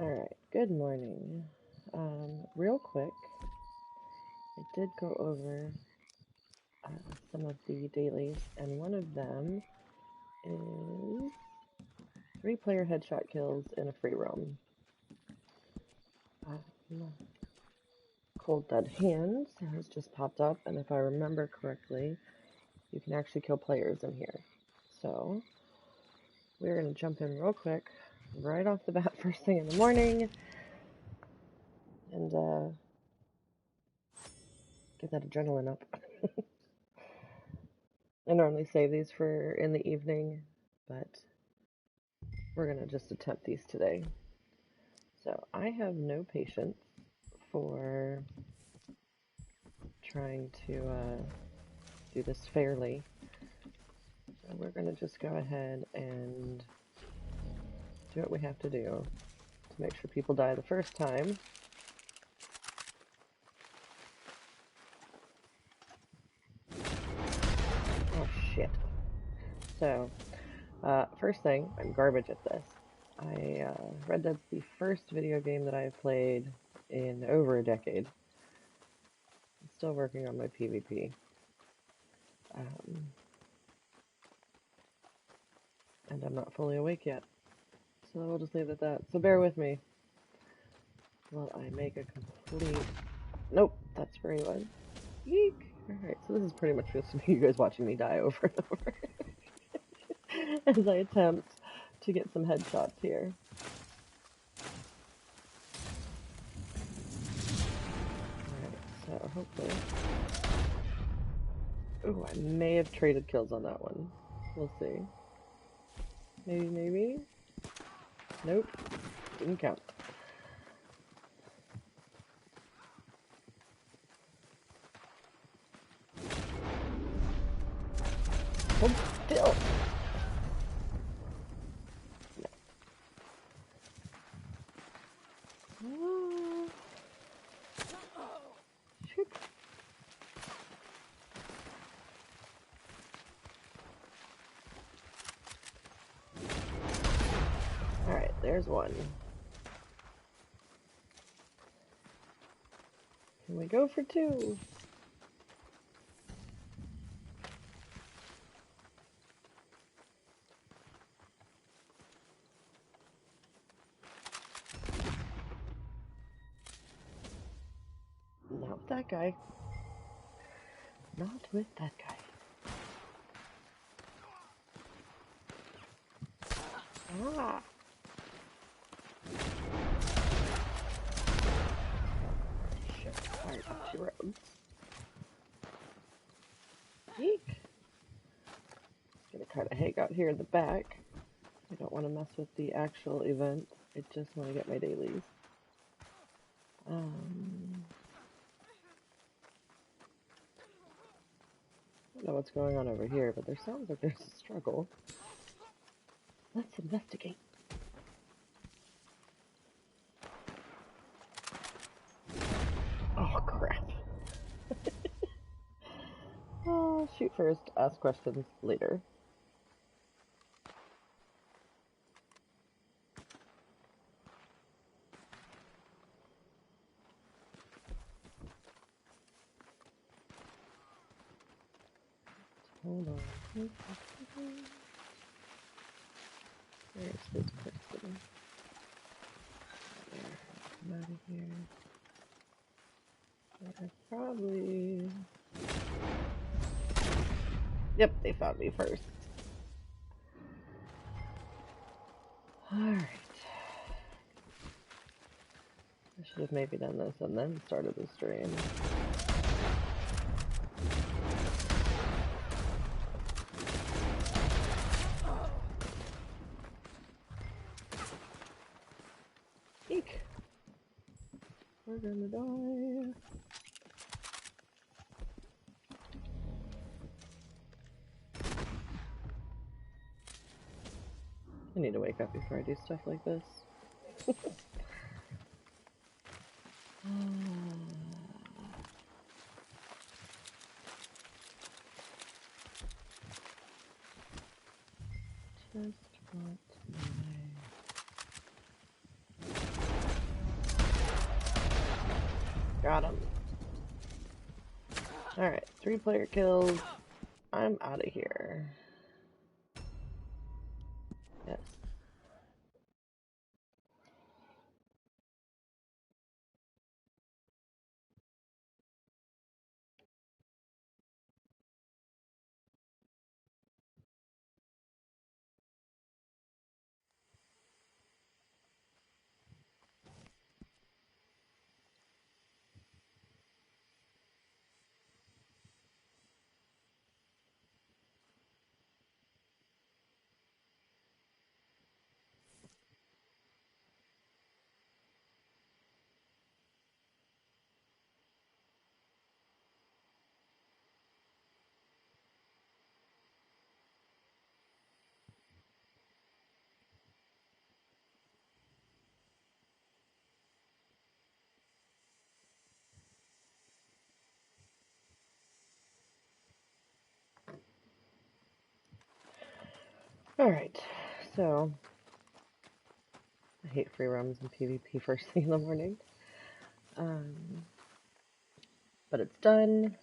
Alright, good morning. Real quick, I did go over some of the dailies, and one of them is 3-player headshot kills in a free roam. Cold Dead Hands has just popped up, and if I remember correctly, you can actually kill players in here. So, we're going to jump in real quick, right off the bat, first thing in the morning, and get that adrenaline up. I normally save these for in the evening, but we're going to just attempt these today. So I have no patience for trying to do this fairly. So we're going to just go ahead and do what we have to do to make sure people die the first time. Oh shit. So, first thing, I'm garbage at this. Red Dead's the first video game that I've played in over a decade. I'm still working on my PvP. And I'm not fully awake yet. So we'll just leave it at that. So bear with me while I make a complete... Nope, that's where he was. Yeek! Alright, so this is pretty much just you guys watching me die over and over as I attempt to get some headshots here. Alright, so hopefully... Ooh, I may have traded kills on that one. We'll see. Maybe? Nope. Didn't count. Hold still! No. Shoot. Alright, there's one. Can we go for two? Not with that guy. Not with that guy. Ah! Shit, alright, up to roads. Eek! Gonna kinda hang out here in the back. I don't want to mess with the actual event. I just want to get my dailies. I don't know what's going on over here, but there sounds like there's a struggle. Let's investigate. Oh, crap. Oh, shoot first, ask questions later. Hold on. Where's this person? Come out of here. I probably... Yep, they found me first. Alright. I should have maybe done this and then started the stream. Eek! We're gonna die. I need to wake up before I do stuff like this. Just want my... Got him. Alright, 3-player kills. I'm out of here. Yes. Alright, so I hate free roams and PvP first thing in the morning. But it's done.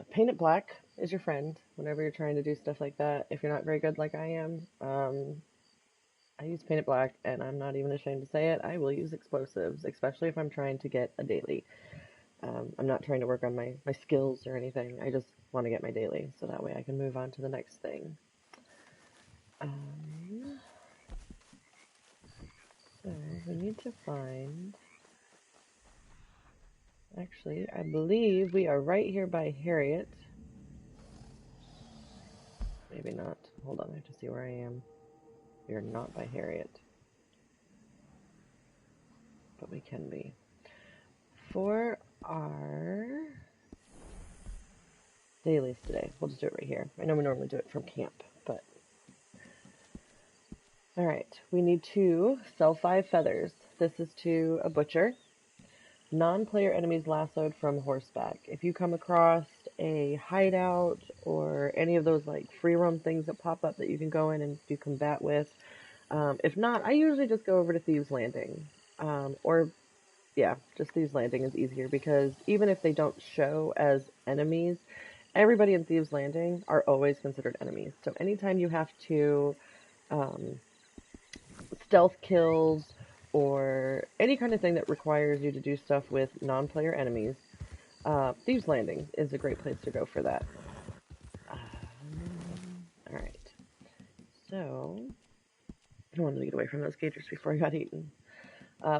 Paint it black is your friend whenever you're trying to do stuff like that. If you're not very good like I am, I use paint it black, and I'm not even ashamed to say it. I will use explosives, especially if I'm trying to get a daily. I'm not trying to work on my skills or anything. I just want to get my daily, so that way I can move on to the next thing. So we need to find... Actually, I believe we are right here by Harriet. Maybe not. Hold on, I have to see where I am. We are not by Harriet. But we can be. For our dailies today, we'll just do it right here. I know we normally do it from camp, but... Alright, we need to sell 5 feathers. This is to a butcher. Non-player enemies lassoed from horseback. If you come across a hideout or any of those like free roam things that pop up that you can go in and do combat with, if not, I usually just go over to Thieves Landing. Yeah, just Thieves Landing is easier because even if they don't show as enemies, everybody in Thieves Landing are always considered enemies. So anytime you have to stealth kills or any kind of thing that requires you to do stuff with non-player enemies, Thieves Landing is a great place to go for that. Alright. So, I wanted to get away from those gators before I got eaten.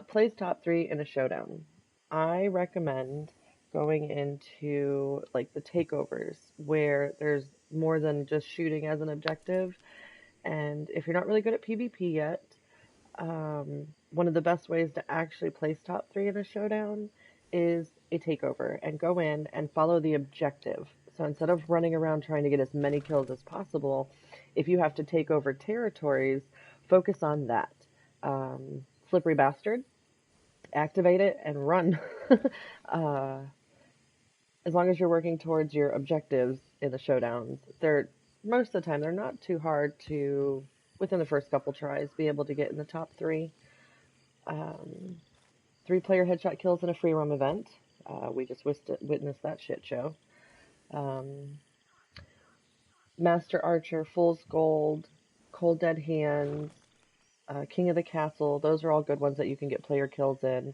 Plays top 3 in a showdown. I recommend going into like the takeovers where there's more than just shooting as an objective. And if you're not really good at PvP yet, one of the best ways to actually place top 3 in a showdown is a takeover and go in and follow the objective. So instead of running around trying to get as many kills as possible, if you have to take over territories, focus on that. Slippery bastard, activate it and run. As long as you're working towards your objectives in the showdowns, most of the time they're not too hard to, within the first couple tries, be able to get in the top 3. 3-player headshot kills in a free roam event. We just witnessed that shit show. Master Archer, Fool's Gold, Cold Dead Hands, King of the Castle. Those are all good ones that you can get player kills in.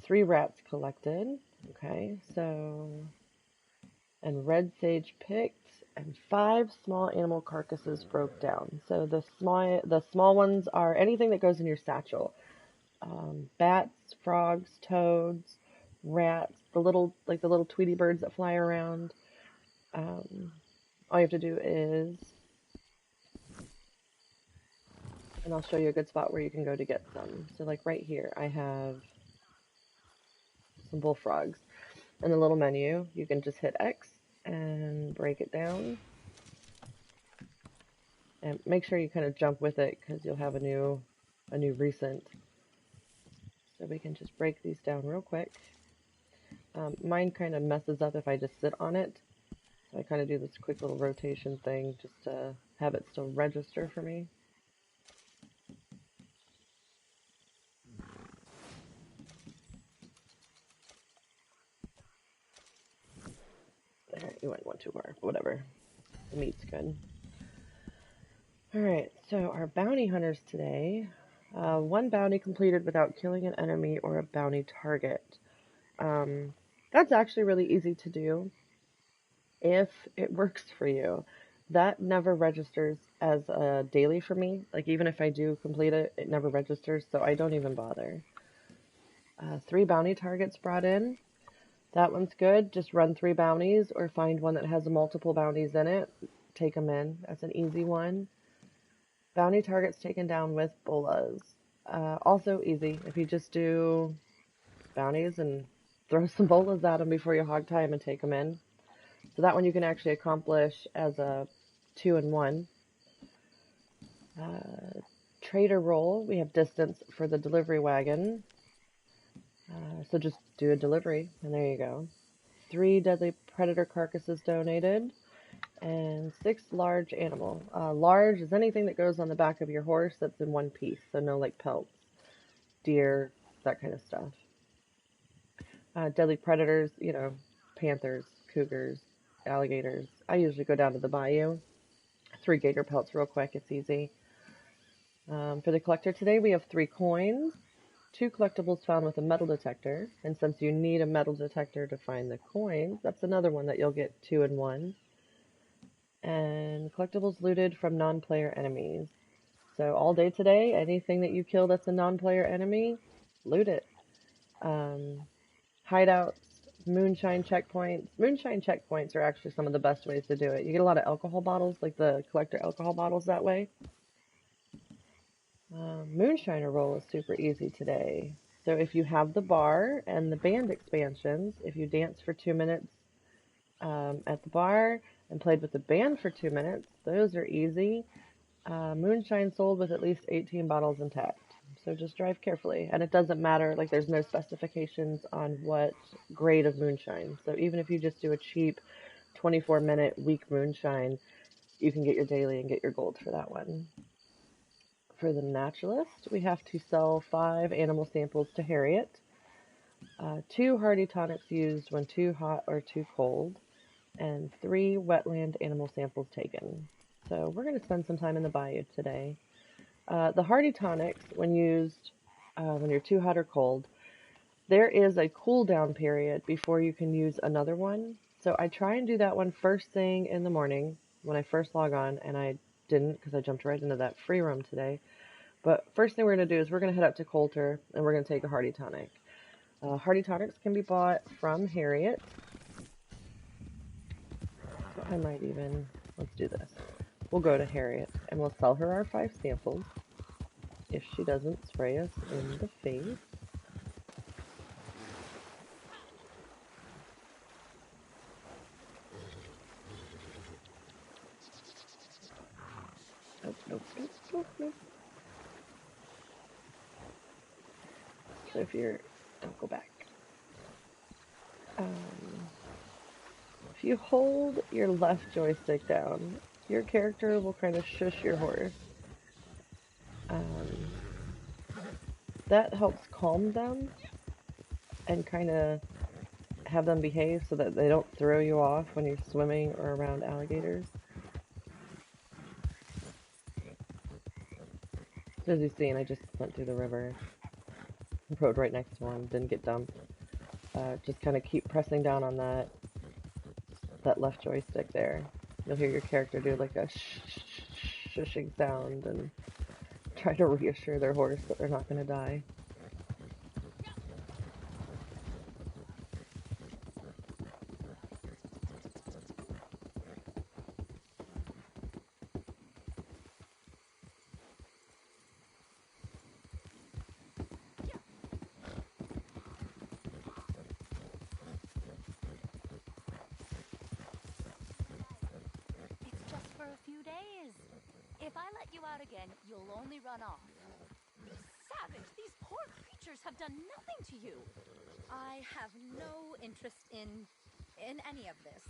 3 rats collected. Okay, so... And red sage picked, and 5 small animal carcasses broke down. So the small ones are anything that goes in your satchel. Bats, frogs, toads, rats, the little Tweety birds that fly around. All you have to do is, and I'll show you a good spot where you can go to get some. So like right here, I have some bullfrogs. In the little menu, you can just hit X and break it down. And make sure you kind of jump with it because you'll have a new recent. So we can just break these down real quick. Mine kind of messes up if I just sit on it. So I kind of do this quick little rotation thing just to have it still register for me. You went one too far, but whatever. The meat's good. Alright, so our bounty hunters today. One bounty completed without killing an enemy or a bounty target. That's actually really easy to do if it works for you. That never registers as a daily for me. Like, even if I do complete it, it never registers, so I don't even bother. 3 bounty targets brought in. That one's good. Just run 3 bounties or find one that has multiple bounties in it. Take them in. That's an easy one. Bounty targets taken down with bolas. Also easy. If you just do bounties and throw some bolas at them before you hog tie them and take them in. So that one you can actually accomplish as a 2-in-1. Trader roll. We have distance for the delivery wagon. So just do a delivery, and there you go. 3 deadly predator carcasses donated, and 6 large animal. Large is anything that goes on the back of your horse that's in one piece, so no like pelts, deer, that kind of stuff. Deadly predators, you know, panthers, cougars, alligators. I usually go down to the bayou. 3 gator pelts real quick, it's easy. For the collector today, we have 3 coins, 2 collectibles found with a metal detector, and since you need a metal detector to find the coins, that's another one that you'll get 2-in-1. And collectibles looted from non-player enemies. So all day today, anything that you kill that's a non-player enemy, loot it. Hideouts, moonshine checkpoints. Moonshine checkpoints are actually some of the best ways to do it. You get a lot of alcohol bottles, like the collector alcohol bottles that way. Moonshiner roll is super easy today. So if you have the bar and the band expansions, if you dance for 2 minutes at the bar and played with the band for 2 minutes, those are easy. Moonshine sold with at least 18 bottles intact. So just drive carefully. And it doesn't matter, like there's no specifications on what grade of moonshine. So even if you just do a cheap 24-minute weak moonshine, you can get your daily and get your gold for that one. For the naturalist, we have to sell 5 animal samples to Harriet. 2 hardy tonics used when too hot or too cold. And 3 wetland animal samples taken. So we're going to spend some time in the bayou today. The hardy tonics, when used when you're too hot or cold, there is a cooldown period before you can use another one. So I try and do that one first thing in the morning when I first log on, and I didn't because I jumped right into that free roam today. But first thing we're going to do is we're going to head up to Coulter, and we're going to take a hardy tonic. Hardy tonics can be bought from Harriet. So I might even, let's do this. We'll go to Harriet, and we'll sell her our 5 samples, if she doesn't spray us in the face. Nope. So if you're, don't go back. If you hold your left joystick down, your character will kind of shush your horse. That helps calm them and kind of have them behave so that they don't throw you off when you're swimming or around alligators. So as you've seen, I just went through the river, rode right next to one, didn't get dumped. Just kind of keep pressing down on that left joystick there. You'll hear your character do like a shushing sound and try to reassure their horse that they're not going to die. If I let you out again, you'll only run off. Savage! These poor creatures have done nothing to you. I have no interest in any of this.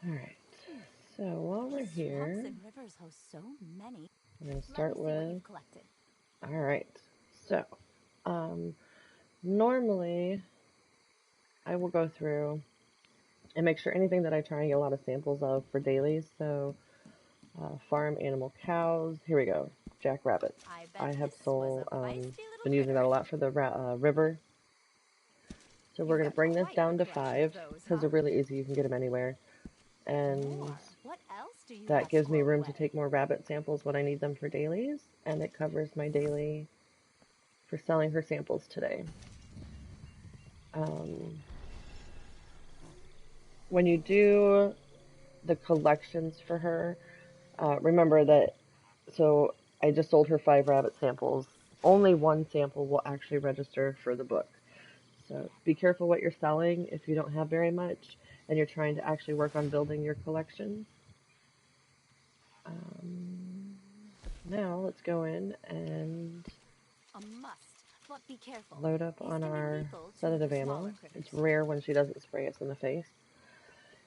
Alright, so while we're here, Swamps and rivers host so many. I'm going to Let me start see what with... you've collected. Alright, so, normally I will go through and make sure anything that I try and get a lot of samples of for dailies, so farm animal cows, here we go, jackrabbits. I have been using that a lot for the river. So we're going to bring this down to 5, because they're really easy, you can get them anywhere. And What else do you that gives me room to take more rabbit samples when I need them for dailies, and it covers my daily for selling her samples today. When you do the collections for her, remember that, so I just sold her 5 rabbit samples. Only 1 sample will actually register for the book. So be careful what you're selling if you don't have very much and you're trying to actually work on building your collection. Now let's go in and but be careful. load up on our sedative ammo. It's rare when she doesn't spray us in the face.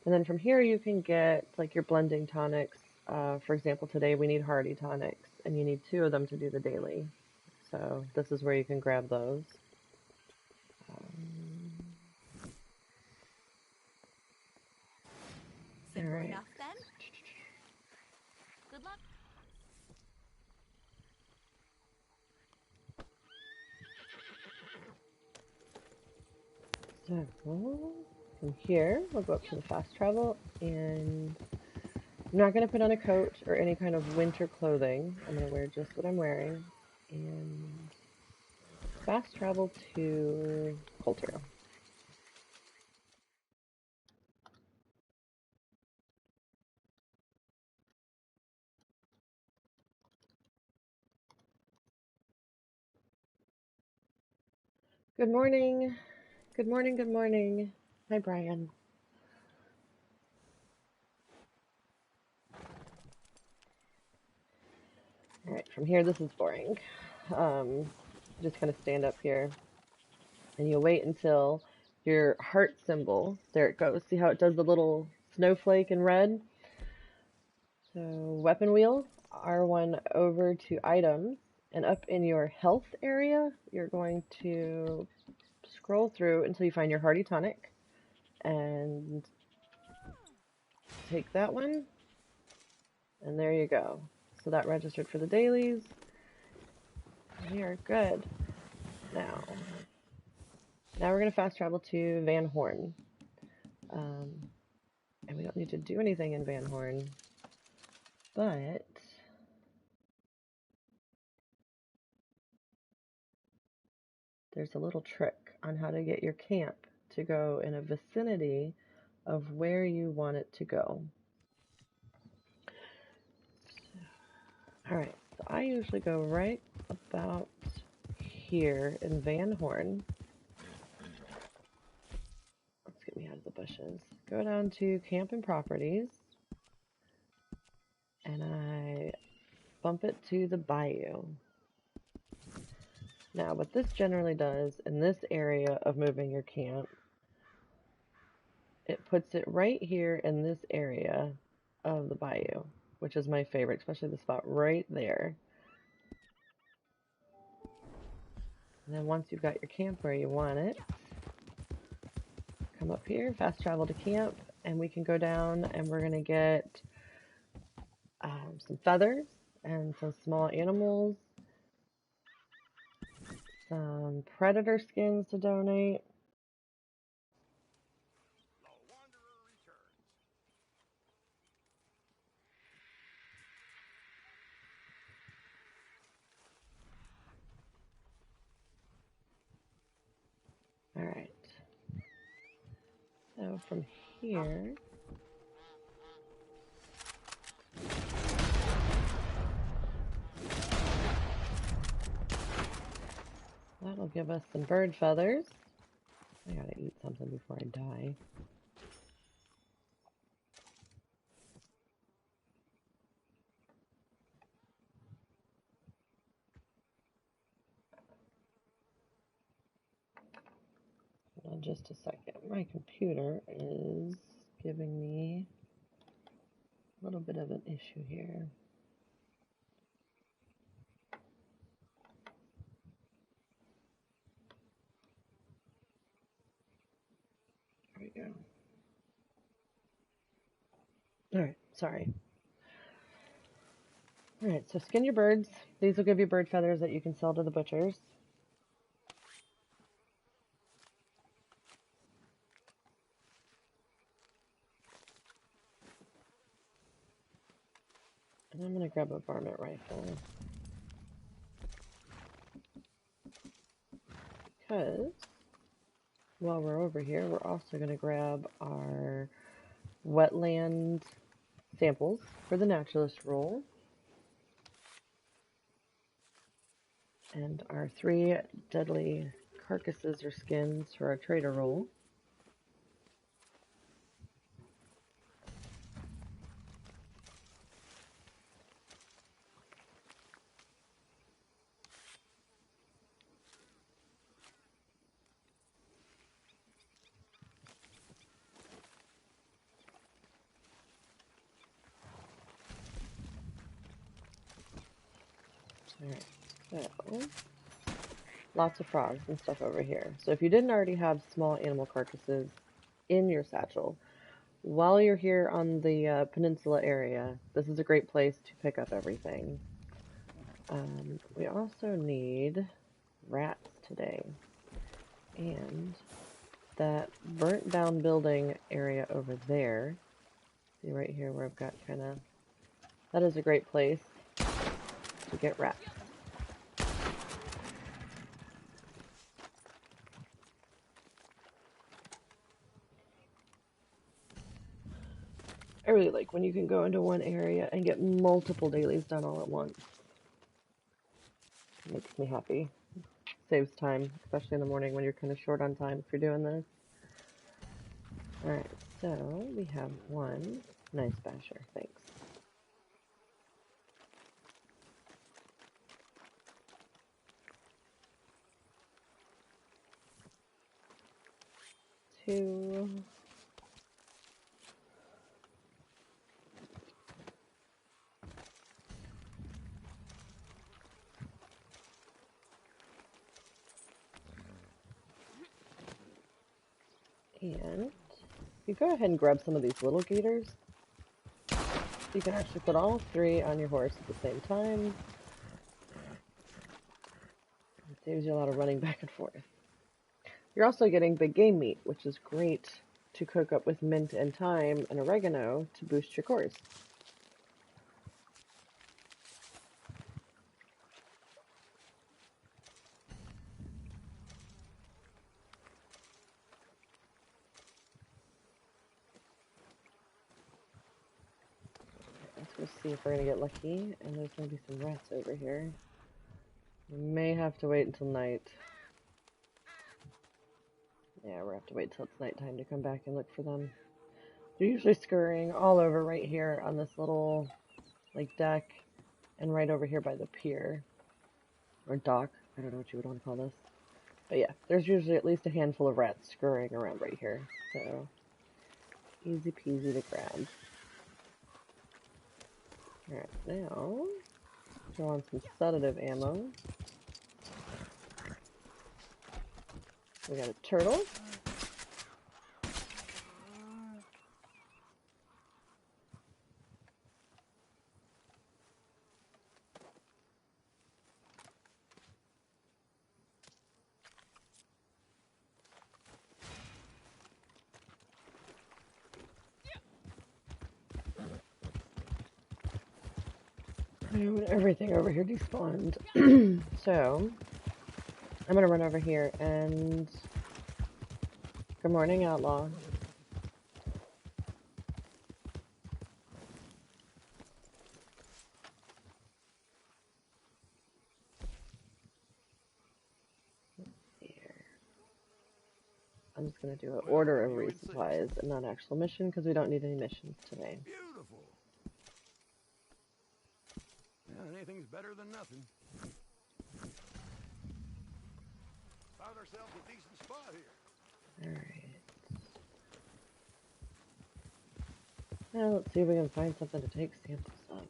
And then from here you can get like your blending tonics. For example, today we need hardy tonics, and you need 2 of them to do the daily. So this is where you can grab those. Simple enough then? Good luck. So from here we'll go up to the fast travel, and I'm not going to put on a coat or any kind of winter clothing. I'm going to wear just what I'm wearing and fast travel to Coulter. Good morning. Good morning, good morning. Hi, Brian. Alright, from here, this is boring. Just kind of stand up here, and you'll wait until your heart symbol, there it goes. See how it does the little snowflake in red? So, weapon wheel, R1 over to items, and up in your health area, you're going to scroll through until you find your Hardy Tonic, and take that one, and there you go. So that registered for the dailies. We are good. Now we're going to fast travel to Van Horn. And we don't need to do anything in Van Horn, but there's a little trick on how to get your camp to go in a vicinity of where you want it to go. Alright, so I usually go right about here in Van Horn. Let's get me out of the bushes. Go down to Camp and Properties, and I bump it to the Bayou. Now, what this generally does in this area of moving your camp, it puts it right here in this area of the bayou, which is my favorite, especially the spot right there. And then once you've got your camp where you want it, come up here, fast travel to camp, and we can go down and we're going to get some feathers and some small animals, some predator skins to donate. Alright. So from here, that'll give us some bird feathers. I gotta eat something before I die. Hold on just a second. My computer is giving me A little bit of an issue here. There we go. Alright, sorry. Alright, so skin your birds. These will give you bird feathers that you can sell to the butchers. And I'm going to grab a varmint rifle. Because while we're over here, we're also going to grab our wetland samples for the naturalist roll. And our 3 deadly carcasses or skins for our trader roll. Alright, so lots of frogs and stuff over here. So if you didn't already have small animal carcasses in your satchel, while you're here on the peninsula area, this is a great place to pick up everything. We also need rats today. And that burnt down building area over there, see right here where I've got kind of, that is a great place to get rats. I really like when you can go into one area and get multiple dailies done all at once. It makes me happy. Saves time, especially in the morning when you're kind of short on time if you're doing this. Alright, so we have 1 nice basher, thanks. 2. And you go ahead and grab some of these little gators. You can actually put all 3 on your horse at the same time. It saves you a lot of running back and forth. You're also getting big game meat, which is great to cook up with mint and thyme and oregano to boost your cores. Let's go see if we're going to get lucky, and there's going to be some rats over here. We may have to wait until night. Yeah, we're going to have to wait till it's nighttime to come back and look for them. They're usually scurrying all over right here on this little, like, deck, and right over here by the pier. Or dock. I don't know what you would want to call this. But yeah, there's usually at least a handful of rats scurrying around right here. So, easy peasy to grab. Alright, now, throw on some sedative ammo. We got a turtle. And everything over here despawned. So, I'm gonna run over here and... Good morning, Outlaw. I'm just going to do an order of resupplies and not actual mission because we don't need any missions today. Beautiful. Yeah, anything's better than nothing. Found ourselves a decent spot here. Alright. Now let's see if we can find something to take samples of.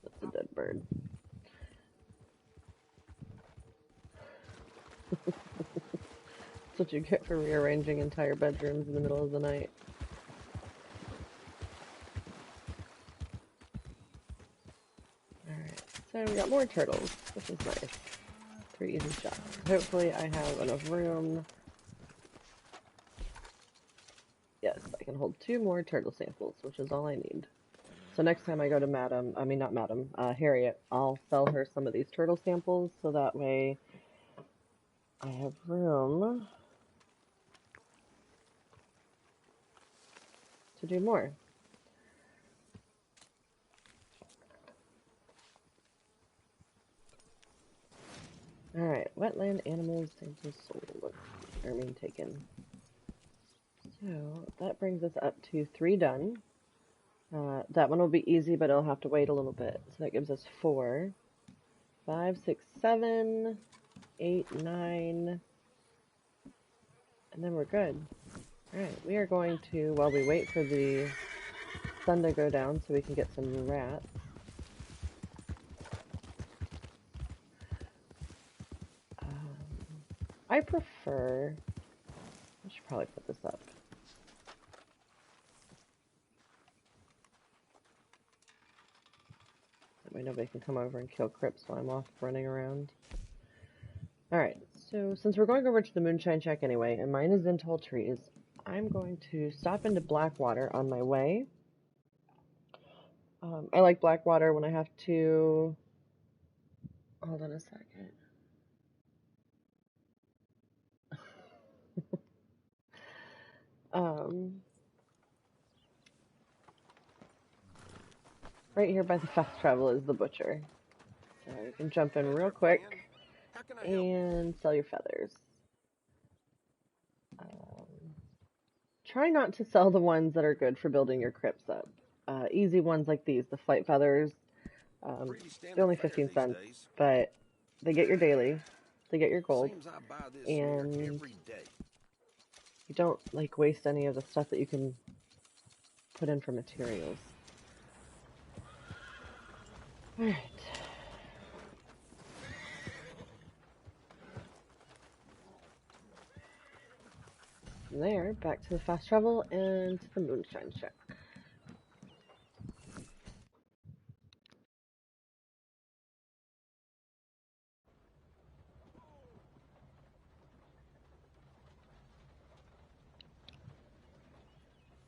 That's a dead bird. That's what you get for rearranging entire bedrooms in the middle of the night. Alright, so we got more turtles, which is nice. 3 easy shots. Hopefully I have enough room. Yes, I can hold 2 more turtle samples, which is all I need. So next time I go to Harriet, I'll sell her some of these turtle samples, so that way I have room to do more. Alright, wetland animals samples sold. Taken. So that brings us up to 3 done. That one will be easy, but it'll have to wait a little bit. So that gives us 4, 5, 6, 7, 8, 9, and then we're good. Alright, we are going to, while we wait for the sun to go down so we can get some rats. I prefer, I should probably put this up. That way nobody can come over and kill Crips while I'm off running around. Alright, so since we're going over to the Moonshine Shack anyway, and mine is in tall trees, I'm going to stop into Blackwater on my way. I like Blackwater when I have to... Hold on a second. Right here by the fast travel is the butcher. So you can jump in real quick and sell your feathers. Try not to sell the ones that are good for building your crypts up. Easy ones like these, the flight feathers, they're only 15 cents, but they get your daily, they get your gold, and you don't like waste any of the stuff that you can put in for materials. Alright. From there, back to the fast travel and to the Moonshine Shack.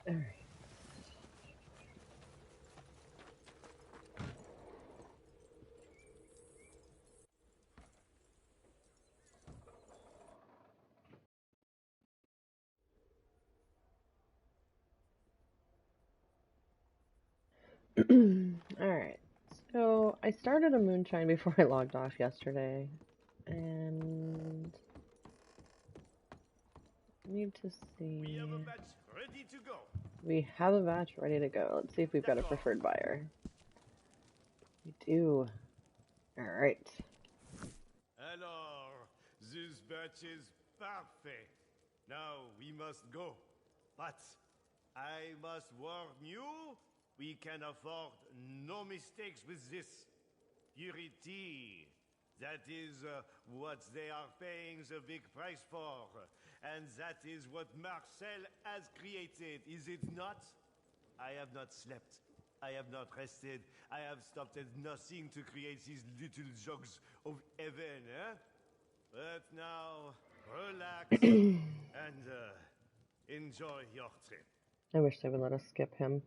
Alright. Alright, so I started a moonshine before I logged off yesterday, and I need to see. We have a batch ready to go. We have a batch ready to go. Let's see if we've got a preferred buyer. We do. Alright. Alors, this batch is parfait. Now we must go. But I must warn you, we can afford no mistakes with this. Purity. That is what they are paying the big price for. And that is what Marcel has created, is it not? I have not slept. I have not rested. I have stopped at nothing to create these little jugs of heaven, eh? But now, relax and enjoy your trip. I wish they would let us skip him.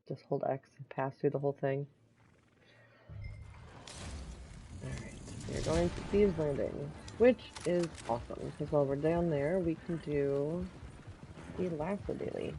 Just hold X and pass through the whole thing. Alright, we're going to Thieves Landing, which is awesome, because while we're down there, we can do the Lasso Daily.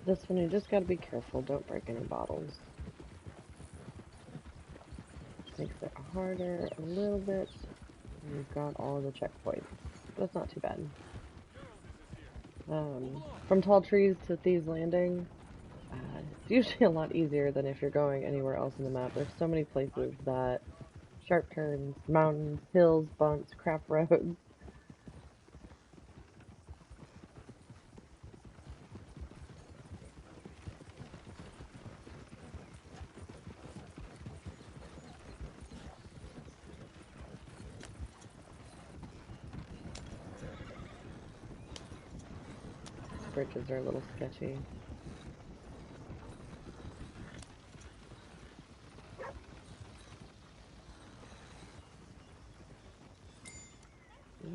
This one you just gotta be careful, don't break any bottles. Makes it harder a little bit. You've got all the checkpoints, but it's not too bad. From Tall Trees to Thieves Landing, it's usually a lot easier than if you're going anywhere else in the map. There's so many places that sharp turns, mountains, hills, bumps, crap roads. Bridges are a little sketchy.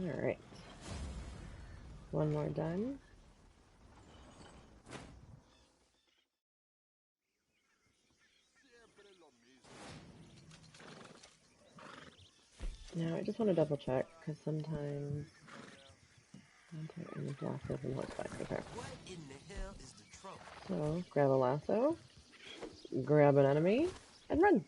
Alright. One more done. Now I just want to double check, because sometimes... Lassos and horseback, okay. So, grab a lasso, grab an enemy, and run!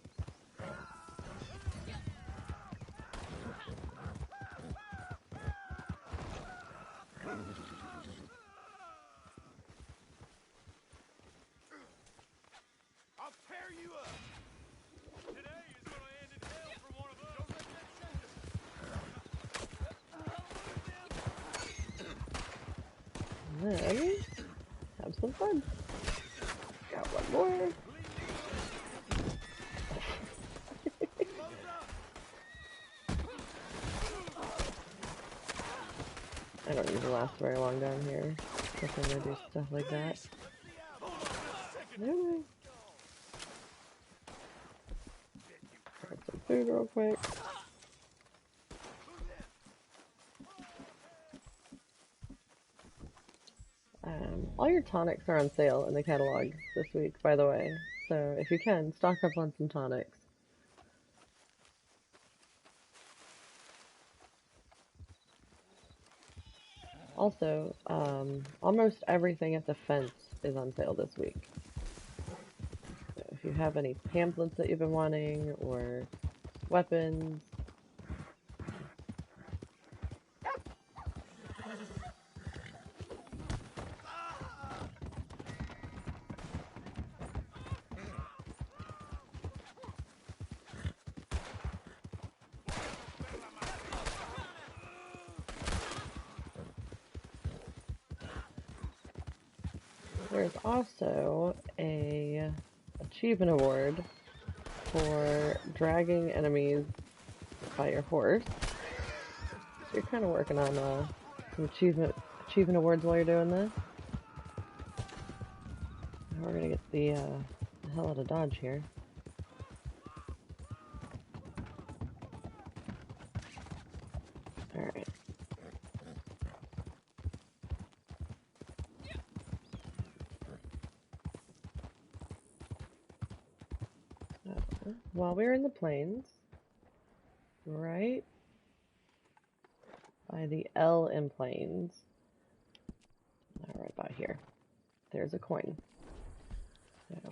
I'll tear you up! Today is gonna end in hell for one of us! And then, have some fun. Got one more. I don't usually last very long down here, especially when I do stuff like that. Anyway. Grab some food real quick. All your tonics are on sale in the catalog this week, by the way. So if you can, stock up on some tonics. Also, almost everything at the fence is on sale this week. So if you have any pamphlets that you've been wanting, or weapons, there's also a achievement award for dragging enemies by your horse. So you're kind of working on some achievement awards while you're doing this. Now we're gonna get the hell out of Dodge here. Alright. While we're in the plains, right by the L in plains, right about here, there's a coin.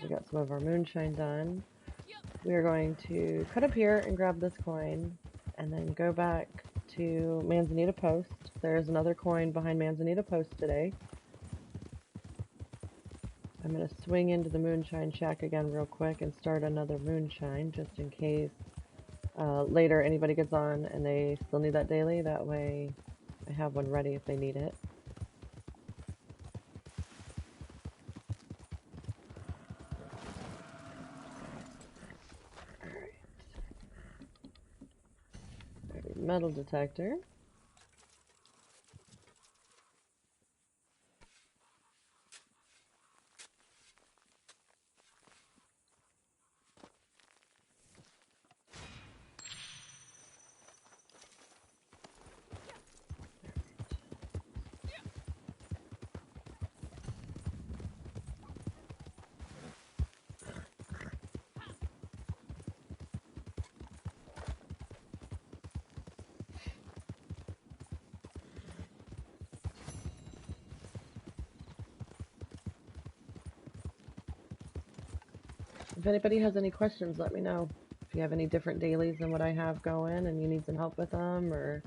We got some of our moonshine done. We are going to cut up here and grab this coin, and then go back to Manzanita Post. There's another coin behind Manzanita Post today. I'm going to swing into the moonshine shack again real quick and start another moonshine, just in case later anybody gets on and they still need that daily. That way I have one ready if they need it. Alright. Metal detector. If anybody has any questions, let me know. If you have any different dailies than what I have going and you need some help with them, or...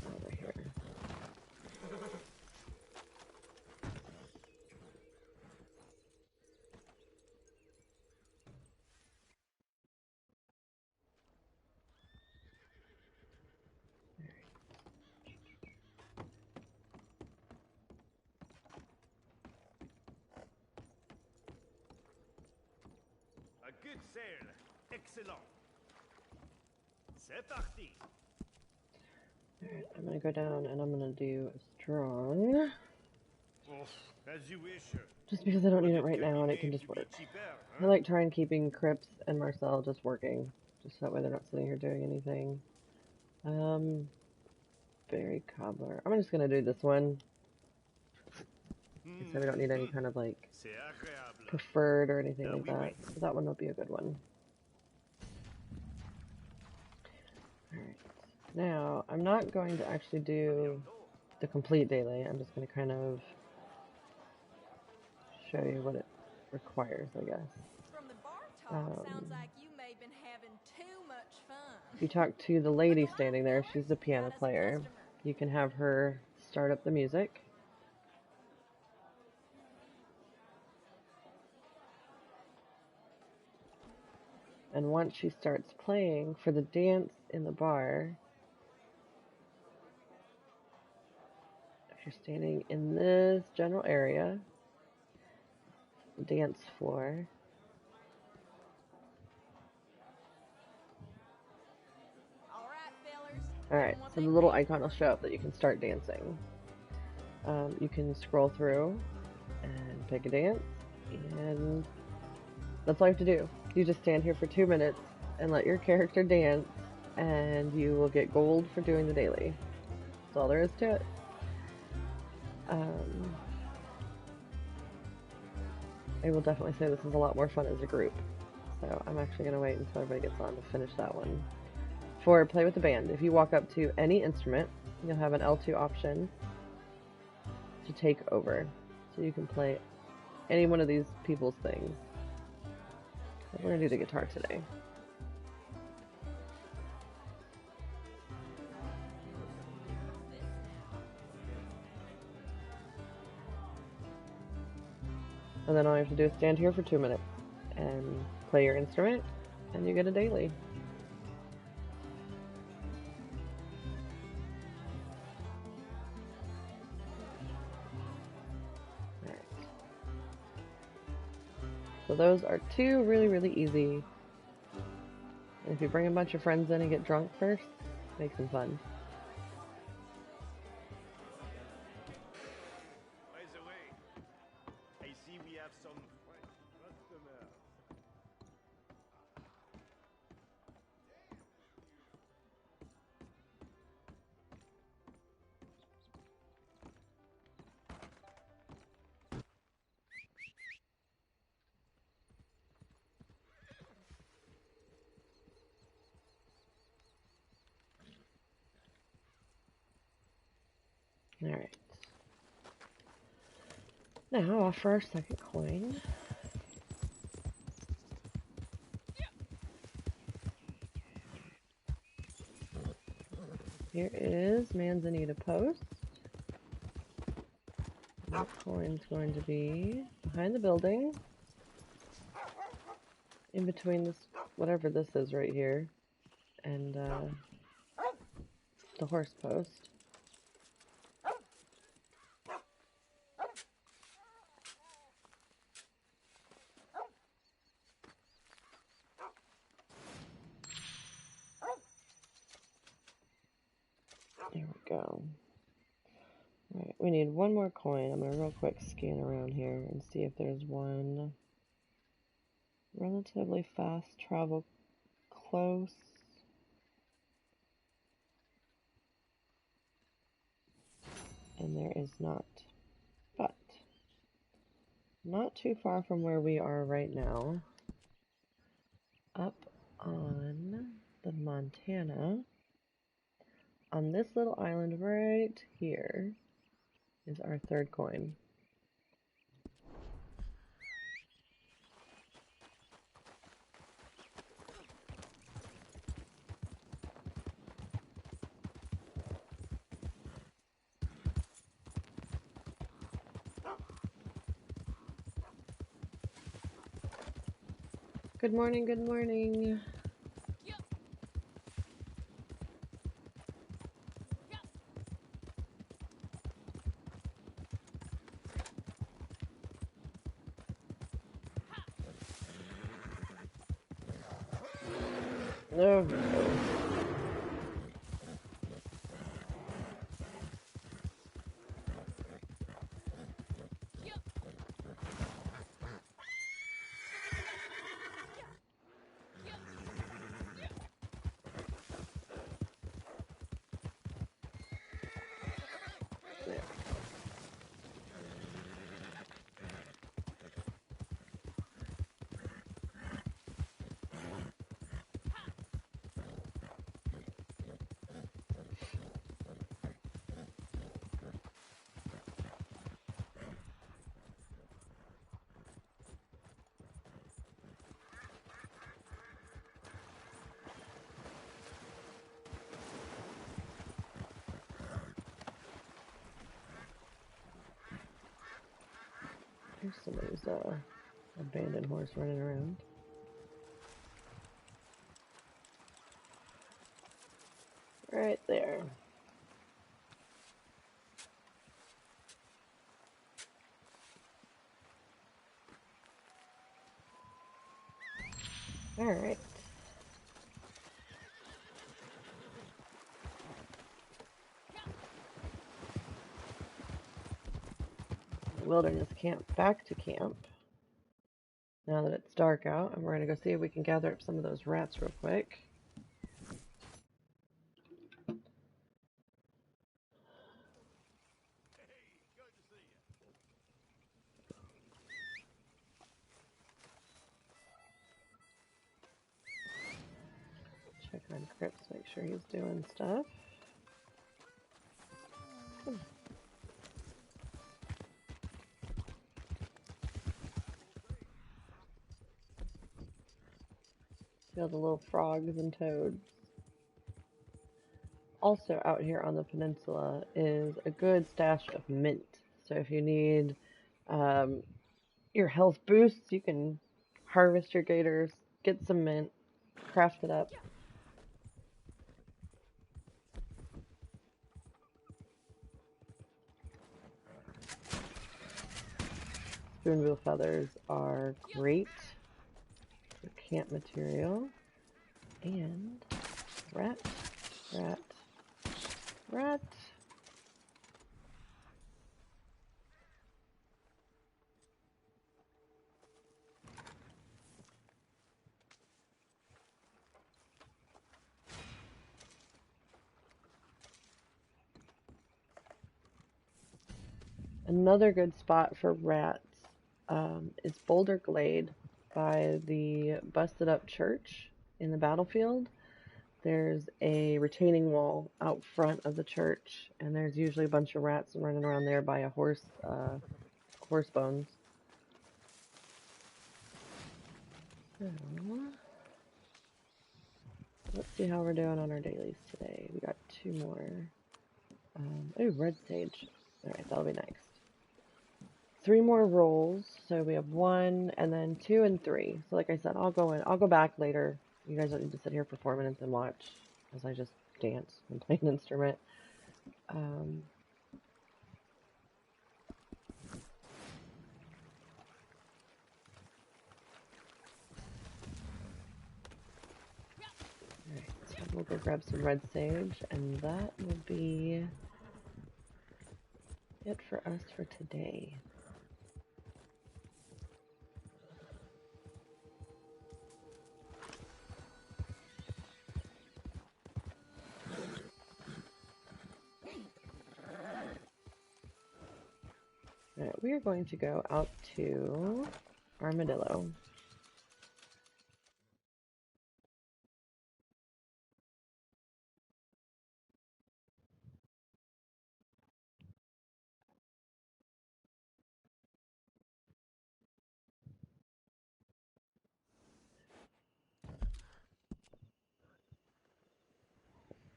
Over here. A good sail. Excellent. C'est parti. Alright, I'm gonna go down and I'm gonna do a strong. As you wish. Just because I don't need it right now and it can just work. I like trying keeping Crips and Marcel just working. Just that way they're not sitting here doing anything. Berry Cobbler. I'm just gonna do this one. So we don't need any kind of like preferred or anything like that. So that one will be a good one. Alright. Now, I'm not going to actually do the complete daily. I'm just going to kind of show you what it requires, I guess. From the bar talk, sounds like you may have been having too much fun. If you talk to the lady standing there, she's the piano player. You can have her start up the music. And once she starts playing for the dance in the bar, if you're standing in this general area, the dance floor, alright, so the little icon will show up that you can start dancing. You can scroll through and pick a dance, and that's all you have to do. You just stand here for 2 minutes and let your character dance, and you will get gold for doing the daily. That's all there is to it. I will definitely say this is a lot more fun as a group. So I'm actually going to wait until everybody gets on to finish that one. For play with the band, if you walk up to any instrument, you'll have an L2 option to take over. So you can play any one of these people's things. We're going to do the guitar today. And then all you have to do is stand here for 2 minutes and play your instrument, and you get a daily. Alright. So those are 2 really, really easy. And if you bring a bunch of friends in and get drunk first, make them fun. By the way, I see we have some French customers. Alright. Now, offer our second coin. Here is Manzanita Post. That coin's going to be behind the building, in between this, whatever this is right here, and the horse post. There we go. Alright, we need one more coin. I'm going to real quick scan around here and see if there's one relatively fast travel close. And there is not. But not too far from where we are right now, up on the Montana, on this little island right here, is our third coin. Good morning, good morning. Oh, no. There. There's somebody's abandoned horse running around. Right there. Alright. Wilderness camp back to camp. Now that it's dark out, and we're going to go see if we can gather up some of those rats real quick. Check on Crips, make sure he's doing stuff. See all the little frogs and toads. Also out here on the peninsula is a good stash of mint. So if you need your health boosts, you can harvest your gators, get some mint, craft it up. Spoonbill feathers are great for camp material. And rat, rat, rat. Another good spot for rats is Boulder Glade by the busted up church in the battlefield. There's a retaining wall out front of the church, and there's usually a bunch of rats running around there by a horse bones. So, let's see how we're doing on our dailies today. We got 2 more. Oh, red sage. Alright, that'll be next. 3 more rolls, so we have 1, and then 2 and 3. So like I said, I'll go back later. You guys don't need to sit here for 4 minutes and watch as I just dance and play an instrument. Alright, so we'll go grab some red sage, and that will be it for us for today. Alright, we are going to go out to Armadillo.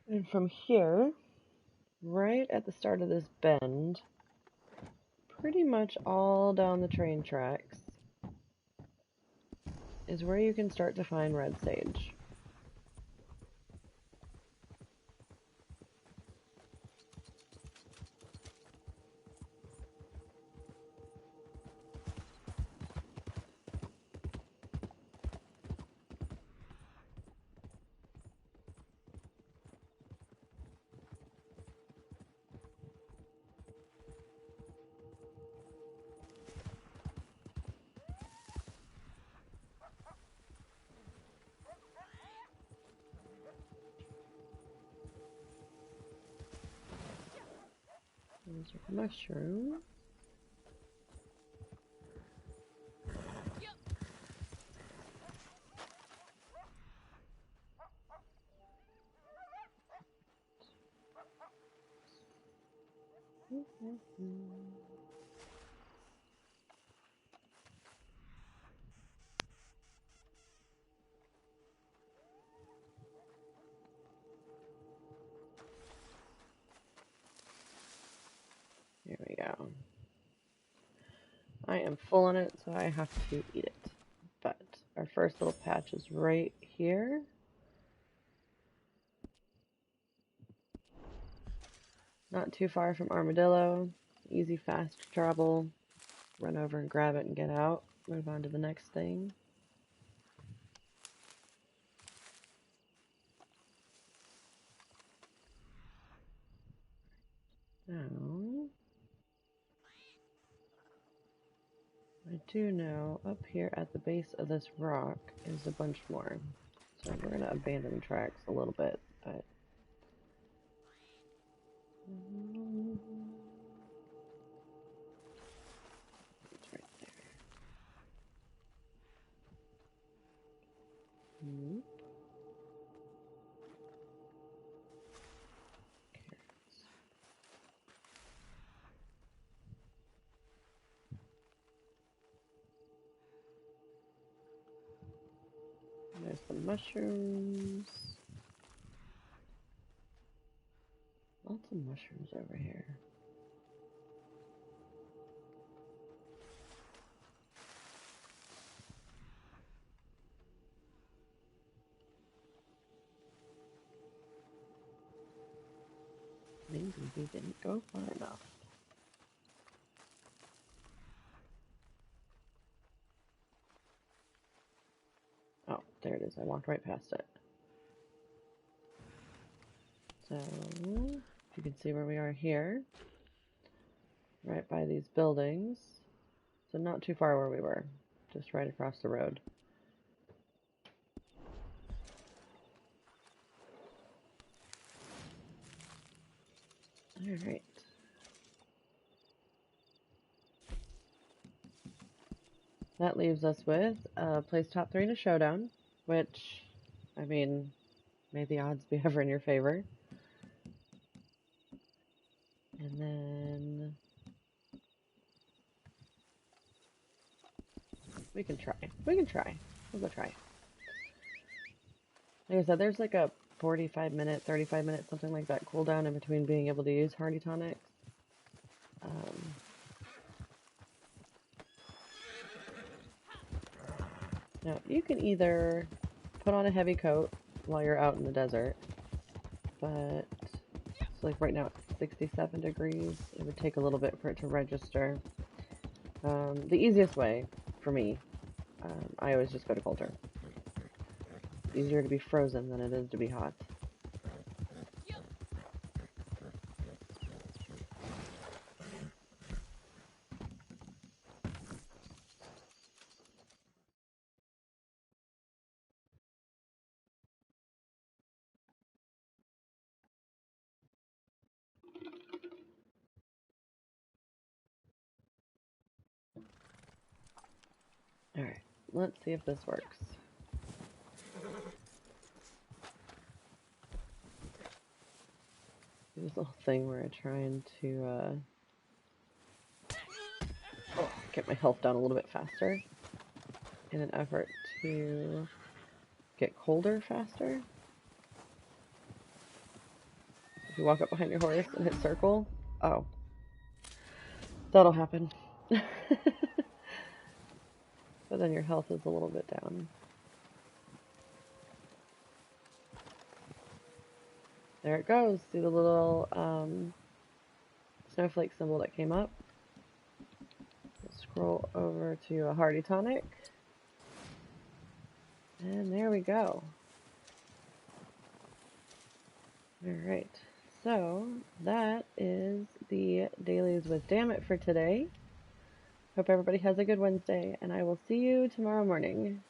And from here, right at the start of this bend, pretty much all down the train tracks, is where you can start to find red sage. Those are mushrooms. Here we go. I am full on it, so I have to eat it. But our first little patch is right here. Not too far from Armadillo. Easy, fast travel. Run over and grab it and get out. Move on to the next thing. Now, I do know up here at the base of this rock is a bunch more. So we're going to abandon the tracks a little bit, but... It's right there. Nope. Carrots. There's the mushrooms. Lots of mushrooms over here. Maybe we didn't go far enough. Oh, there it is. I walked right past it. So, you can see where we are here. Right by these buildings. So not too far where we were. Just right across the road. Alright. That leaves us with place top 3 in a showdown, which, I mean, may the odds be ever in your favor. And then we can try. We can try. We'll go try. Like I said, there's like a 45-minute, 35-minute, something like that cooldown in between being able to use Hardy Tonics. Now, you can either put on a heavy coat while you're out in the desert, but it's like right now it's 67 degrees. It would take a little bit for it to register. The easiest way, for me, I always just go to colder. It's easier to be frozen than it is to be hot. Alright, let's see if this works. Do this little thing where I'm trying to get my health down a little bit faster in an effort to get colder faster. If you walk up behind your horse and hit circle, oh, that'll happen. But then your health is a little bit down. There it goes. See the little snowflake symbol that came up? Scroll over to a hearty tonic. And there we go. Alright, so that is the dailies with Dammit for today. Hope everybody has a good Wednesday, and I will see you tomorrow morning.